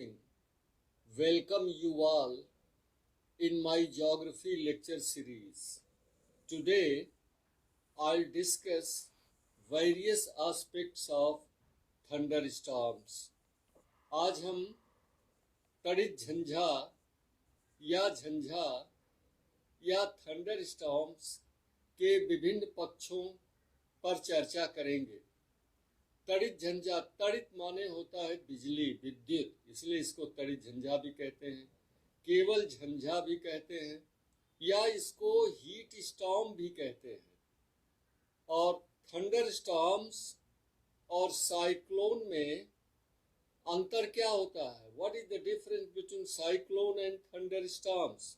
Welcome you all in my geography lecture series. Today, I'll discuss various aspects of thunderstorms. आज हम तड़ित झंझा या झंझा या thunderstorms के विभिन्न पक्षों पर चर्चा करेंगे। तड़ित झंझा, तड़ित माने होता है बिजली, विद्युत, इसलिए इसको तड़ित झंझा भी कहते हैं, केवल झंझा भी कहते हैं या इसको हीट स्टॉर्म भी कहते हैं। और थंडर स्टॉर्म्स और साइक्लोन में अंतर क्या होता है? What is the difference between cyclone and thunder storms?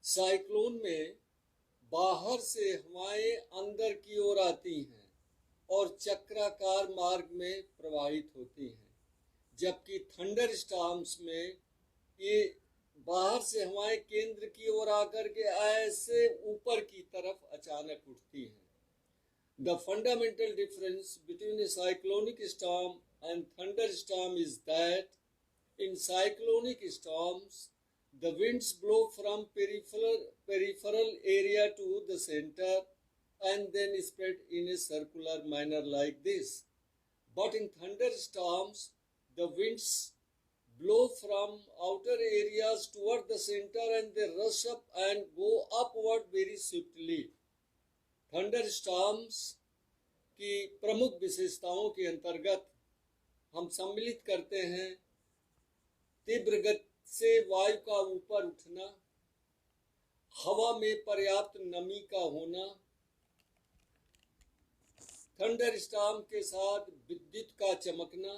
Cyclone में बाहर से हवाएं अंदर की ओर आती हैं और चक्राकार मार्ग में प्रवाहित होती हैं, जबकि थंडर स्टॉर्म्स में ये बाहर से हवाएं केंद्र की ओर आकर के ऐसे ऊपर की तरफ अचानक उठती हैं। The fundamental difference between A cyclonic storm and thunder storm is that in cyclonic storms the winds blow from peripheral area to the center and then spread in a circular manner like this. But in thunderstorms, the winds blow from outer areas toward the center and they rush up and go upward very swiftly. Thunderstorms की प्रमुख विशेषताओं के अंतर्गत हम सम्मिलित करते हैं तीव्र गति से वायु का ऊपर उठना, हवा में पर्याप्त नमी का होना, थंडर स्टॉर्म के साथ विद्युत का चमकना,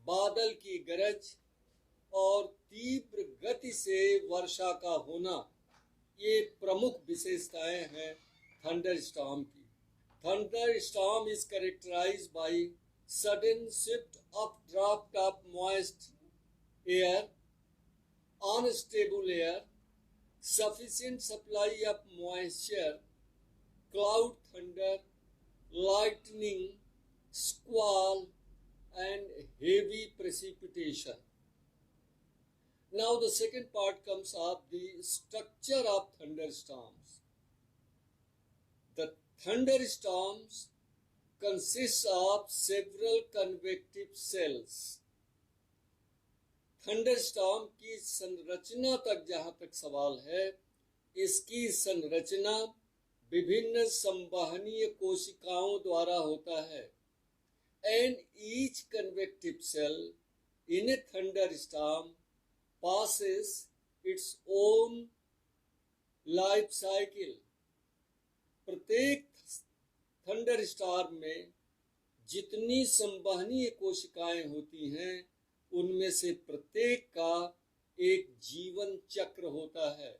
बादल की गरज और तीव्र गति से वर्षा का होना, ये प्रमुख विशेषताएं हैं थंडर स्टॉर्म की। Thunder storm is characterized by sudden swift updraft of moist air, unstable air, sufficient supply of moisture, cloud thunder, lightning, squall, and heavy precipitation. Now the second part comes of the structure of thunderstorms. The thunderstorms consist of several convective cells. Thunderstorm की संरचना तक जहां तक सवाल है, इसकी संरचना विभिन्न संवहनीय कोशिकाओं द्वारा होता है। And each convective cell in a thunderstorm passes its own life cycle. प्रत्येक थंडरस्टॉर्म में जितनी संवहनीय कोशिकाएं होती हैं, उनमें से प्रत्येक का एक जीवन चक्र होता है।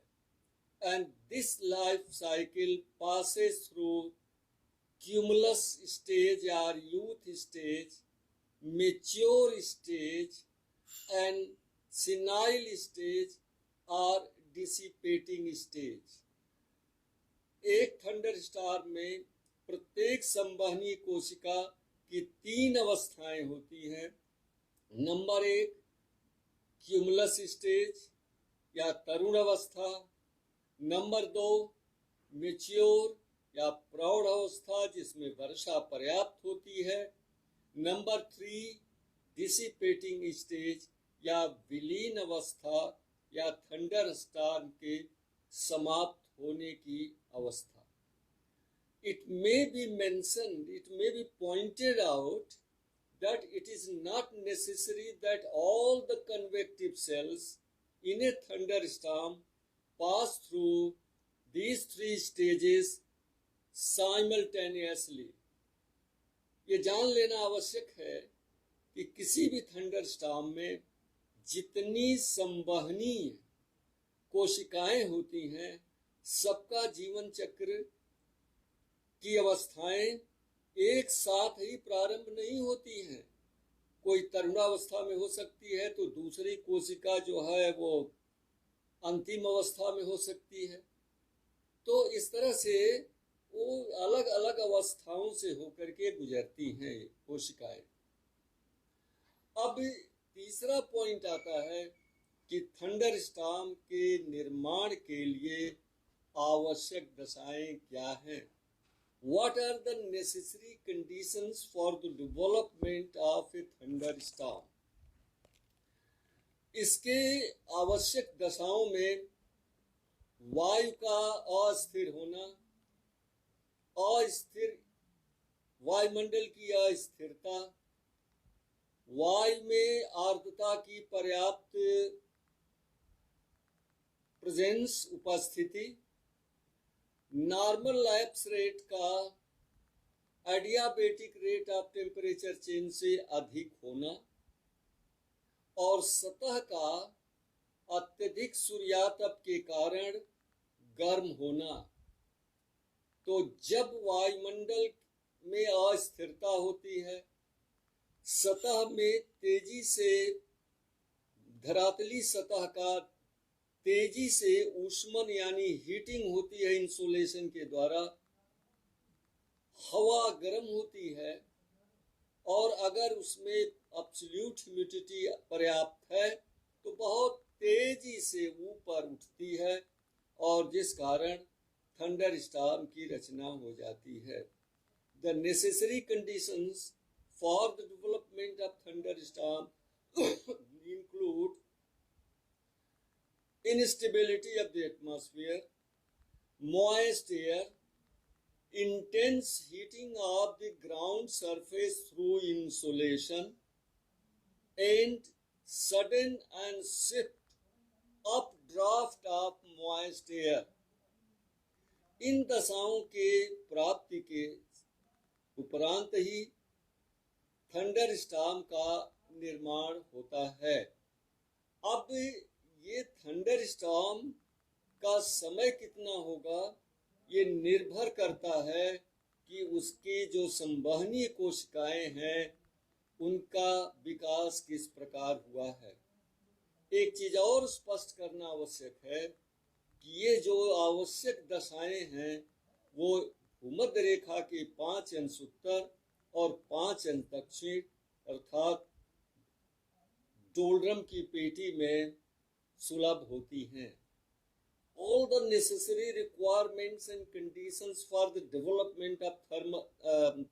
And this life cycle passes through cumulus stage और youth stage, mature stage and senile stage और डिसिपेटिंग स्टेज। एक थंडरस्टॉर्म में प्रत्येक संवहनीय कोशिका की 3 अवस्थाएं होती हैं। नंबर 1 क्यूमुलस स्टेज या तरुण अवस्था, नंबर 2 मेच्योर या प्रौढ़ अवस्था जिसमें वर्षा पर्याप्त होती है, नंबर 3 डिसिपेटिंग स्टेज या विलीन अवस्था या थंडरस्टॉर्म के समाप्त होने की अवस्था। It may be mentioned, it may be pointed out that it is not necessary that all the convective cells in a thunderstorm pass through these 3 stages simultaneously. ये जान लेना आवश्यक है कि किसी भी थंडरस्टॉर्म में जितनी संवहनीय कोशिकाएं होती हैं, सबका जीवन चक्र की अवस्थाएं एक साथ ही प्रारंभ नहीं होती हैं। कोई तरुणावस्था में हो सकती है तो दूसरी कोशिका जो है वो अंतिम अवस्था में हो सकती है। तो इस तरह से वो अलग अलग अवस्थाओं से होकर के गुजरती हैं कोशिकाएं। अब तीसरा पॉइंट आता है कि थंडर स्टॉर्म के निर्माण के लिए आवश्यक दशाएं क्या हैं? What are the necessary conditions for the development of a thunderstorm? इसके आवश्यक दशाओं में वायु का अस्थिर होना, अस्थिर वायुमंडल की अस्थिरता, वायु में आर्द्रता की पर्याप्त प्रेजेंस उपस्थिति, नॉर्मल लैप्स रेट का adiabatic rate of temperature change से अधिक होना और सतह का अत्यधिक सूर्यातप के कारण गर्म होना। तो जब वायुमंडल में अस्थिरता होती है, सतह में तेजी से धरातली सतह का तेजी से ऊष्मन यानी हीटिंग होती है, इंसुलेशन के द्वारा हवा गर्म होती है और अगर उसमें एब्सोल्यूट ह्यूमिडिटी पर्याप्त है तो बहुत तेजी से ऊपर उठती है और जिस कारण थंडर स्टॉर्म की रचना हो जाती है। The necessary conditions for the development of thunder storm include instability of the atmosphere, moist air, intense heating of the ground surface through insolation, and sudden and swift updraft of moist air. इन दशाओं के प्राप्ति के उपरांत ही thunder storm का निर्माण होता है। अब ये थंडर स्टॉर्म का समय कितना होगा ये निर्भर करता है कि उसकी जो संवहनीय कोशिकाएं हैं उनका विकास किस प्रकार हुआ है। एक चीज और स्पष्ट करना आवश्यक है कि ये जो आवश्यक दशाएं हैं वो भूमध्य रेखा के 5 अंश उत्तर और 5 अंश दक्षिण अर्थात डोलड्रम की पेटी में सुलभ होती हैं। All the necessary requirements and conditions for the development of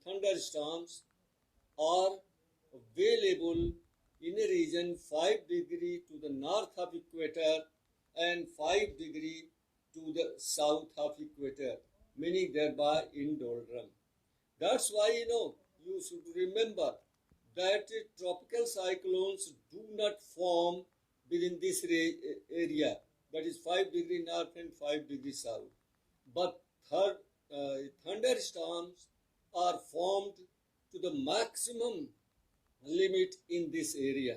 thunderstorms are available in a region 5 degree to the north of equator and 5 degree to the south of equator, meaning thereby in doldrum. That's why you should remember that tropical cyclones do not form within this area, that is 5 degree north and 5 degree south. But thunderstorms are formed to the maximum limit in this area.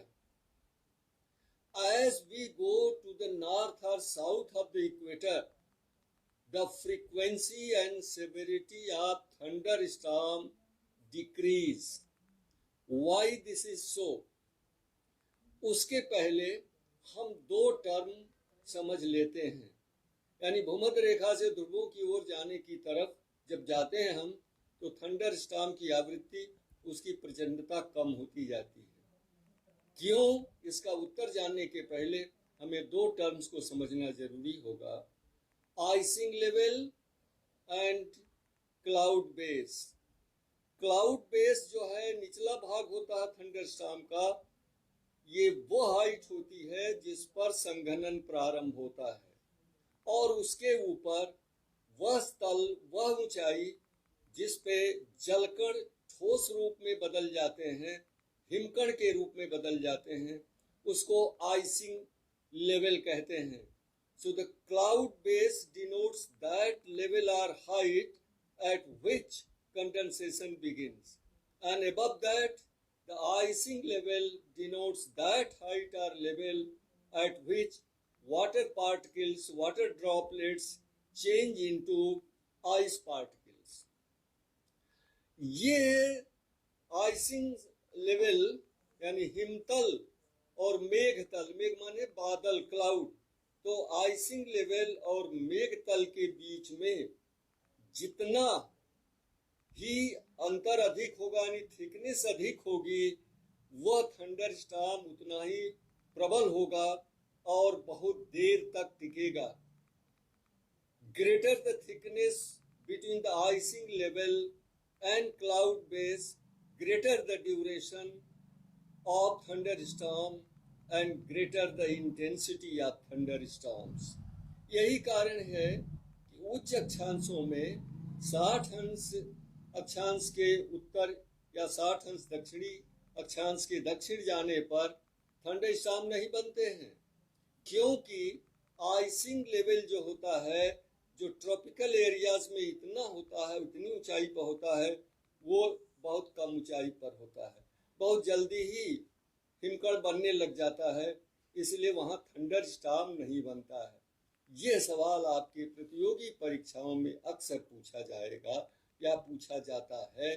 As we go to the north or south of the equator, the frequency and severity of thunderstorm decrease. Why this is so? उसके पहले हम 2 term समझ लेते हैं, यानी भूमध्य रेखा से ध्रुवों की ओर जाने की तरफ जब जाते हैं हम तो थंडर स्टॉर्म की आवृत्ति उसकी प्रचंडता कम होती जाती है। क्यों? इसका उत्तर जानने के पहले हमें 2 टर्म्स को समझना जरूरी होगा, icing level and cloud base. Cloud base जो है निचला भाग होता है थंडर स्टॉर्म का, ये वो हाइट होती है जिस पर संघनन प्रारंभ होता है और उसके ऊपर वह स्थल, वह ऊंचाई जिस पे जलकण ठोस रूप में बदल जाते हैं, हिमकण के रूप में बदल जाते हैं, उसको आइसिंग लेवल कहते हैं। So the cloud base denotes that level or height at which condensation begins and above that the icing level denotes that height or level at which water particles, water droplets change into ice particles. ये icing level यानी हिमतल और मेघतल, मेघ माने बादल, cloud, तो icing level और मेघतल के बीच में जितना ही अंतर अधिक होगा यानी थिकनेस अधिक होगी वह थंडर स्टॉर्म उतना ही प्रबल होगा और बहुत देर तक टिकेगा। Greater the thickness between the icing level and cloud base, greater the duration of thunderstorm and greater the intensity of thunderstorms। यही कारण है कि उच्च अक्षांशों में 60 अंश अक्षांश के उत्तर या 60 अंश दक्षिणी अक्षांश के दक्षिण जाने पर थंडरस्टॉर्म नहीं बनते हैं, क्योंकि आइसिंग लेवल जो होता है, जो ट्रॉपिकल एरियाज में इतना होता है, उतनी ऊंचाई पर होता है, वो बहुत कम ऊंचाई पर होता है, बहुत जल्दी ही हिमकण बनने लग जाता है, इसलिए वहाँ थंडर स्टॉर्म नहीं बनता है। ये सवाल आपके प्रतियोगी परीक्षाओं में अक्सर पूछा जाएगा या पूछा जाता है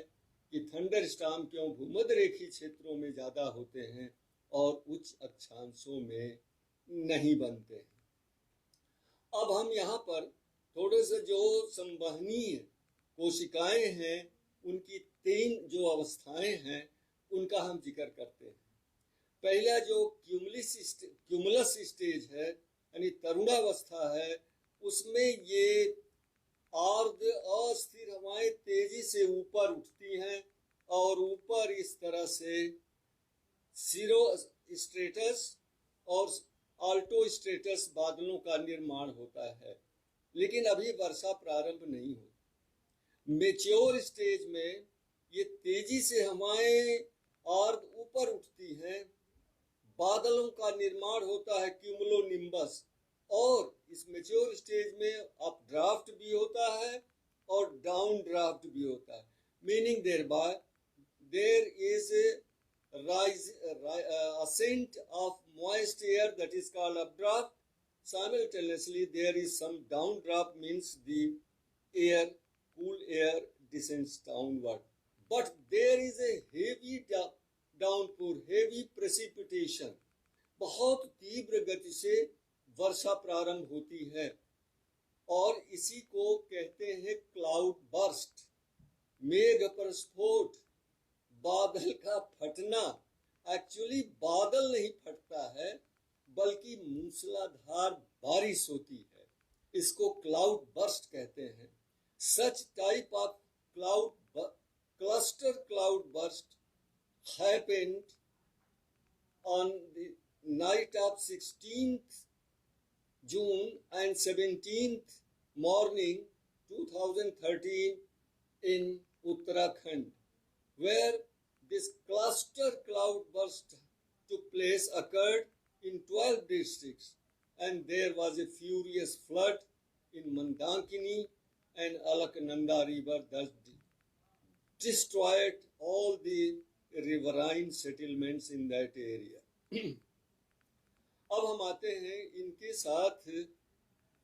कि थंडर स्टॉर्म क्यों भूमध्य रेखीय क्षेत्रों में ज़्यादा होते हैं और उच्च अक्षांशों में नहीं बनते हैं। अब हम यहाँ पर थोड़े से जो संवहनीय कोशिकाएं हैं, उनकी 3 जो अवस्थाएं हैं, उनका हम जिक्र करते हैं। पहला जो क्यूमुलस स्टेज है, यानी तरुणावस्था है, उसमें ये अर्ध अस्थिर हवाएं तेजी से ऊपर उठती हैं और ऊपर इस तरह से सीरोस्ट्रेटस और आल्टोस्ट्रेटस बादलों का निर्माण होता है, लेकिन अभी वर्षा प्रारंभ नहीं हुई। मेच्योर स्टेज में ये तेजी से हवाएं अर्ध ऊपर उठती हैं, बादलों का निर्माण होता है क्यूमुलोनिम्बस, और इस मेच्योर स्टेज में अप ड्राफ्ट भी होता है और डाउन ड्राफ्ट भी होता है, meaning there is ascent of moist air, that is called updraft. Simultaneously there is some downdraft, means the cool air descends downward, but there is a heavy downpour, heavy precipitation, बहुत तीव्र गति से वर्षा प्रारंभ होती है और इसी को कहते हैं क्लाउड बर्स्ट, मेघ प्रस्फोट, बादल का फटना। एक्चुअली बादल नहीं फटता है, बल्कि मूसलाधार बारिश होती है, इसको क्लाउड बर्स्ट कहते हैं। Such type of cluster cloud burst happened on the night of 16th June and 17th morning 2013 in Uttarakhand, where this cluster cloud burst took place, occurred in 12 districts, and there was a furious flood in Mandakini and Alaknanda river that destroyed all the riverine settlements in that area. अब हम आते हैं इनके साथ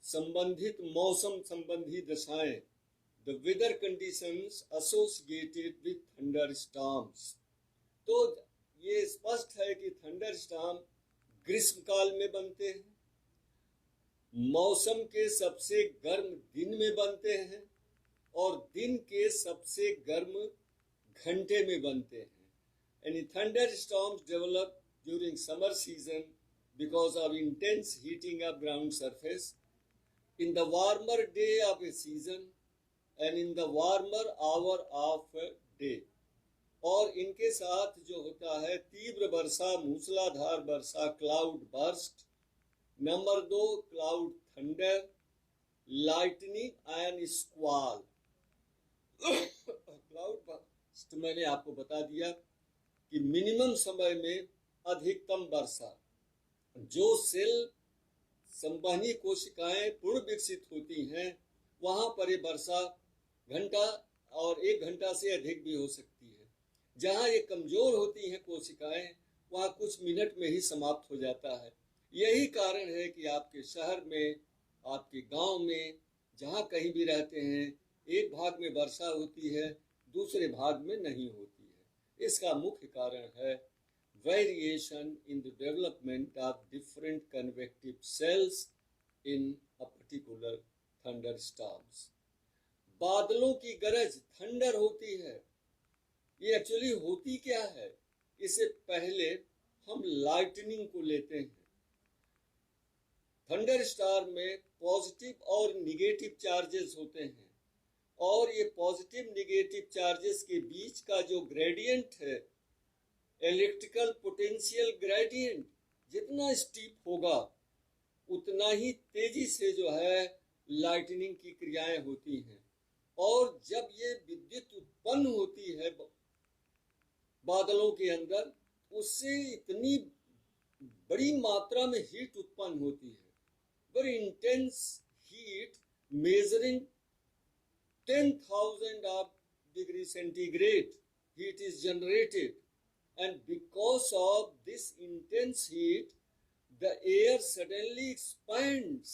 संबंधित मौसम संबंधी दशाएं, the weather conditions associated with thunderstorms। तो ये स्पष्ट है कि थंडरस्टॉर्म ग्रीष्म काल में बनते हैं, मौसम के सबसे गर्म दिन में बनते हैं और दिन के सबसे गर्म घंटे में बनते हैं। And thunderstorms develop during summer season because of intense heating of ground surface, in the warmer day of a season and in the warmer hour of a day। और इनके साथ जो होता है तीव्र वर्षा, मूसलाधार वर्षा, cloud burst. Number 2 cloud thunder, lightning and squall. Cloud burst मैंने आपको बता दिया कि मिनिमम समय में अधिकतम वर्षा, जो सेल संवहनी कोशिकाएं पूर्ण विकसित होती हैं, वहां पर ये वर्षा घंटा और 1 घंटा से अधिक भी हो सकती है। जहां ये कमजोर होती हैं कोशिकाएं, वहां कुछ मिनट में ही समाप्त हो जाता है। यही कारण है कि आपके शहर में, आपके गांव में, जहां कहीं भी रहते हैं, एक भाग में वर्षा होती है, दूसरे भाग में नहीं होती है। इसका मुख्य कारण है variation in the development of different convective cells in a particular thunderstorms। बादलों की गरज थंडर होती है। ये एक्चुअली होती क्या है? इससे पहले हम लाइटनिंग को लेते हैं। थंडर स्टार में पॉजिटिव और निगेटिव चार्जेस होते हैं, और ये पॉजिटिव निगेटिव चार्जेस के बीच का जो ग्रेडियंट है, इलेक्ट्रिकल पोटेंशियल ग्रेडियंट, जितना स्टीप होगा उतना ही तेजी से जो है लाइटनिंग की क्रियाएं होती हैं। और जब ये विद्युत उत्पन्न होती है बादलों के अंदर, उससे इतनी बड़ी मात्रा में हीट उत्पन्न होती है, very intense heat measuring 10,000 of degree centigrade heat is generated, and because of this intense heat the air suddenly expands,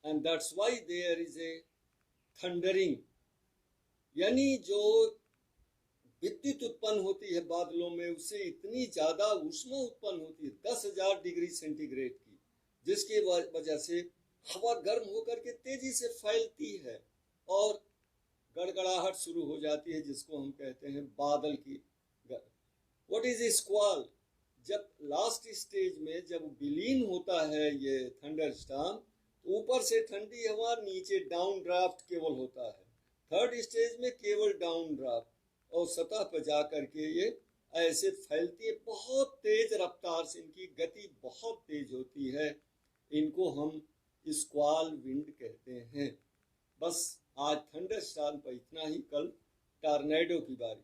and that's why there is a thundering। यानी जो विद्युत उत्पन्न होती है बादलों में, उससे इतनी ज्यादा ऊष्मा उत्पन्न होती है 10,000 डिग्री सेंटीग्रेड की, जिसकी वजह से हवा गर्म होकर के तेजी से फैलती है और गड़गड़ाहट शुरू हो जाती है, जिसको हम कहते हैं बादल की। What is squall? जब लास्ट स्टेज में जब विलीन होता है ये थंडर स्टॉर्म, ऊपर से ठंडी हवा, नीचे डाउन ड्राफ्ट केवल होता है। थर्ड स्टेज में केवल डाउन ड्राफ्ट, और सतह पर जा करके ये ऐसे फैलती है बहुत तेज रफ्तार से, इनकी गति बहुत तेज होती है। इनको हम स्क्वाल विंड कहते हैं। बस आज थंडर स्टॉर्म पर इतना ही, कल टॉर्नेडो की बारी।